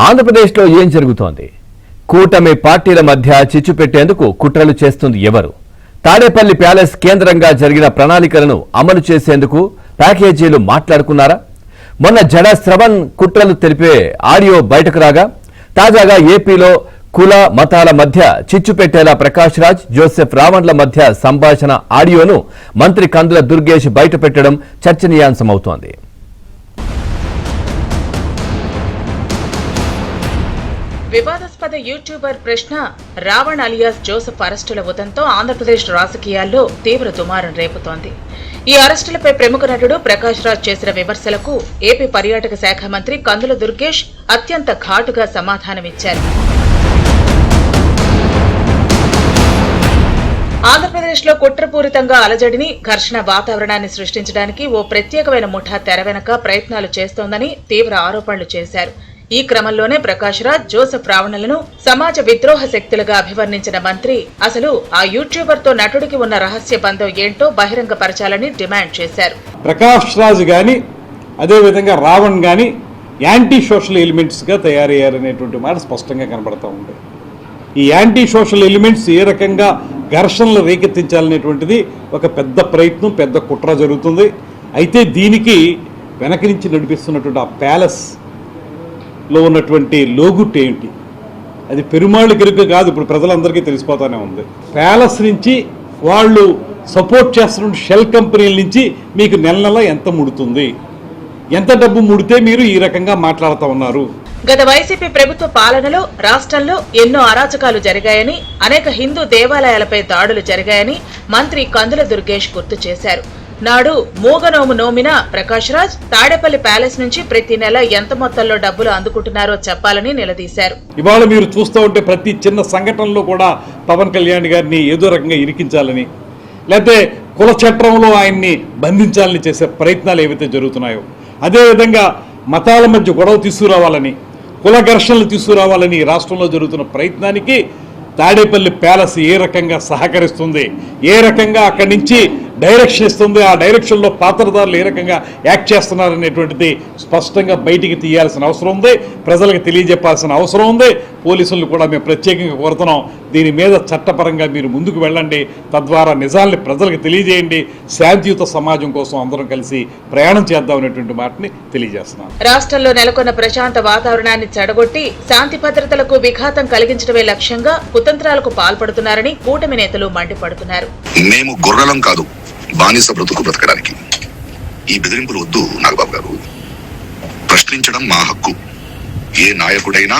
ఆంధ్రప్రదేశ్లో ఏం జరుగుతోంది? కూటమి పార్టీల మధ్య చిచ్చు పెట్టేందుకు కుట్రలు చేస్తుంది ఎవరు? తాడేపల్లి ప్యాలెస్ కేంద్రంగా జరిగిన ప్రణాళికలను అమలు చేసేందుకు ప్యాకేజీలు మాట్లాడుకున్నారా? మొన్న జడ శ్రవణ్ కుట్రలు తెలిపే ఆడియో బయటకు రాగా తాజాగా ఏపీలో కుల మతాల మధ్య చిచ్చు పెట్టేలా ప్రకాష్ రాజ్, జోసెఫ్ రావణ్ల మధ్య సంభాషణ ఆడియోను మంత్రి కందుల దుర్గేష్ బయటపెట్టడం చర్చనీయాంశమవుతోంది. వివాదాస్పద యూట్యూబర్ ప్రశ్న రావణ్ అలియాస్ జోసెఫ్ అరెస్టుల ఉదంతో ఆంధ్రప్రదేశ్ రాజకీయాల్లో తీవ్ర దుమారం రేపుతోంది. ఈ అరెస్టులపై ప్రముఖ నటుడు ప్రకాష్ రాజ్ చేసిన విమర్శలకు ఏపీ పర్యాటక శాఖ మంత్రి కందుల దుర్గేష్ అత్యంత ఘాటుగా సమాధానమిచ్చారు. ఆంధ్రప్రదేశ్లో కుట్రపూరితంగా అలజడిని, ఘర్షణ వాతావరణాన్ని సృష్టించడానికి ఓ ప్రత్యేకమైన ముఠా తెర వెనక ప్రయత్నాలు చేస్తోందని తీవ్ర ఆరోపణలు చేశారు. ఈ క్రమంలోనే ప్రకాష్ రాజ్, జోసెఫ్ రావణ్లను సమాజ విద్రోహ శక్తులుగా అభివర్ణించిన మంత్రి అసలు ఆ యూట్యూబర్ తో నటుడికి ఉన్న రహస్య బంధం ఏంటో బహిరంగపరచాలని డిమాండ్ చేశారు. ప్రకాష్ రాజ్ గాని అదేవిధంగా రావణ్ గాని యాంటీ సోషల్ ఎలిమెంట్స్ గా తయారయ్యారనేటువంటి మాట స్పష్టంగా కనబడతా ఉంది. ఈ యాంటీ సోషల్ ఎలిమెంట్స్ ఏ రకంగా ఘర్షణలు రేకెత్తించాలనేటువంటిది ఒక పెద్ద ప్రయత్నం, పెద్ద కుట్ర జరుగుతుంది. అయితే దీనికి వెనక నుంచి నడిపిస్తున్నటువంటి ఆ ప్యాలెస్ లో ఉన్నటువంటి లోగుట్ ఏంటి? అది పెరుమాళ్ళు గిరుక కాదు, ఇప్పుడు ప్రజలందరికీ తెలిసిపోతానే ఉంది. ప్యాలెస్ నుంచి వాళ్ళు సపోర్ట్ చేస్తున్న షెల్ కంపెనీల నుంచి మీకు నెల నెల ఎంత ముడుతుంది, ఎంత డబ్బు ముడితే మీరు ఈ రకంగా మాట్లాడుతూ ఉన్నారు? గత వైసీపీ ప్రభుత్వ పాలనలో రాష్ట్రంలో ఎన్నో అరాచకాలు జరిగాయని, అనేక హిందూ దేవాలయాలపై దాడులు జరిగాయని మంత్రి కందుల దుర్గేష్ గుర్తు చేశారు. నాడు మూగనోము నోమిన ప్రకాష్ రాజ్ తాడేపల్లి ప్యాలెస్ నుంచి ప్రతి నెల ఎంత మొత్తంలో డబ్బులు అందుకుంటున్నారో చెప్పాలని నిలదీశారు. ఇవాళ మీరు చూస్తూ ఉంటే ప్రతి చిన్న సంఘటనలో కూడా పవన్ కళ్యాణ్ గారిని ఏదో రకంగా ఇరికించాలని, లేకపోతే కుల చట్రంలో ఆయన్ని బంధించాలని చేసే ప్రయత్నాలు ఏవైతే జరుగుతున్నాయో, అదేవిధంగా మతాల మధ్య గొడవ తీసుకురావాలని, కుల ఘర్షణలు తీసుకురావాలని రాష్ట్రంలో జరుగుతున్న ప్రయత్నానికి తాడేపల్లి ప్యాలెస్ ఏ రకంగా సహకరిస్తుంది, ఏ రకంగా అక్కడి నుంచి డైరెక్షన్ ఇస్తుంది, ఆ డైరెక్షన్లో పాత్రదారులు ఏ రకంగా యాక్ట్ చేస్తున్నారనేటువంటిది స్పష్టంగా బయటికి తీయాల్సిన అవసరం ఉంది, ప్రజలకు తెలియజెప్పాల్సిన అవసరం ఉంది. పోలీసులను కూడా మేము ప్రత్యేకంగా కోరుతున్నాం, దీని మీద చట్టపరంగా మీరు ముందుకు వెళ్ళండి, తద్వారా నిజాల్ని ప్రజలకు తెలియజేయండి, శాంతియుత సమాజం కోసం అందరం కలిసి ప్రయాణం చేద్దామనేటువంటి మాటని తెలియజేస్తున్నాం. రాష్ట్రంలో నెలకొన్న ప్రశాంత వాతావరణాన్ని చెడగొట్టి శాంతి భద్రతలకు విఘాతం కలిగించడమే లక్ష్యంగా కుతంత్రాలకు పాల్పడుతున్నారని కూటమి నేతలు మండిపడుతున్నారు. మేము గొర్రెలం కాదు, బానిస బ్రతుకు బ్రతకడానికి. ఈ బెదిరింపులు వద్దు నాగబాబు గారు. ప్రశ్నించడం మా హక్కు. ఏ నాయకుడైనా,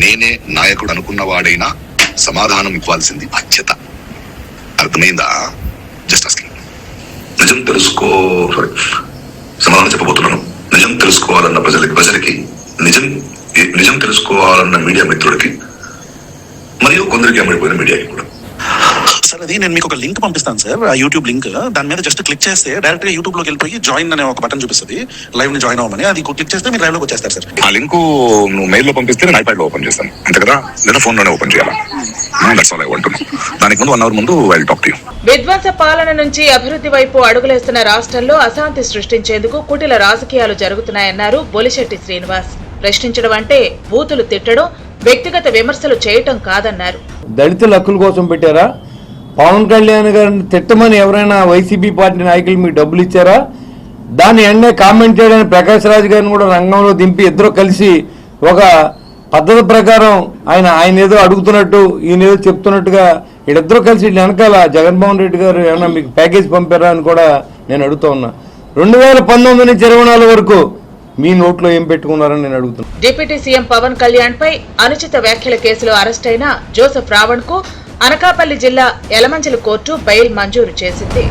నేనే నాయకుడు అనుకున్నవాడైనా సమాధానం ఇవ్వాల్సింది బాధ్యత. అర్థమైందా? Just asking. నిజం సమాధానం చెప్పబోతున్నాను. నిజం తెలుసుకోవాలన్న ప్రజలకి, నిజం తెలుసుకోవాలన్న మీడియా మిత్రుడికి, మరియు కొందరికి అమ్ముడిపోయిన మీడియాకి కూడా. సార్, అది నేను మీకు ఒక లింక్ పంపిస్తాను సార్, ఆ యూట్యూబ్ లింక్. దాని మీద జస్ట్ క్లిక్ చేస్తే డైరెక్ట్ గా యూట్యూబ్ లోకి వెళ్ళిపోయి జాయిన్ అనే ఒక బటన్ చూపిస్తుంది, లైవ్ ని జాయిన్ అవ్వమని. అది క్లిక్ చేస్తే మీరు లైవ్ లోకి వచ్చేస్తారు సార్. ఆ లింక్ నువ్వు మెయిల్ లో పంపిస్తే నేను ఐప్యాడ్ లో ఓపెన్ చేస్తాను, అంతే కదా? లేదా ఫోన్ లోనే ఓపెన్ చేయాలా? That's all I want to know. దానికి ముందు 1 hour ముందు I will talk to you. విధ్వంస పాలన నుంచి అభివృద్ధి వైపు అడుగులేస్తున్న రాష్ట్రంలో అశాంతి సృష్టించేందుకు కుటిల రాజకీయాలు జరుగుతున్నాయన్నారు బొలిశెట్టి శ్రీనివాస్. ప్రశ్నించడం అంటే బూతులు తిట్టడం, వ్యక్తిగత విమర్శలు చేయటం కాదన్నారు. దళితుల హక్కుల కోసం పెట్టారా? పవన్ కళ్యాణ్ గారిని తిట్టమని ఎవరైనా వైసీపీ పార్టీ నాయకులు మీకు డబ్బులు ఇచ్చారా? దాన్ని ఎన్నే కామెంట్ చేయడానికి ప్రకాష్ రాజ్ గారిని కూడా రంగంలో దింపి ఇద్దరు కలిసి ఒక పద్ధతి ప్రకారం ఆయన ఏదో అడుగుతున్నట్టు, ఈయన ఏదో చెప్తున్నట్టుగా వీళ్ళిద్దరూ కలిసి వెనకాల జగన్మోహన్ రెడ్డి గారు ఏమైనా మీకు ప్యాకేజ్ పంపారా అని కూడా నేను అడుగుతా ఉన్నా. 2019 నుంచి 24 వరకు మీ నోట్లో ఏం పెట్టుకున్నారని నేను అడుగుతున్నాను. డిప్యూటీ సీఎం పవన్ కళ్యాణ్ పై అనుచిత వ్యాఖ్యల కేసులో అరెస్ట్ అయిన జోసెఫ్ రావణ్ కు అనకాపల్లి జిల్లా యలమంచిలి కోర్టు బెయిల్ మంజూరు చేసింది.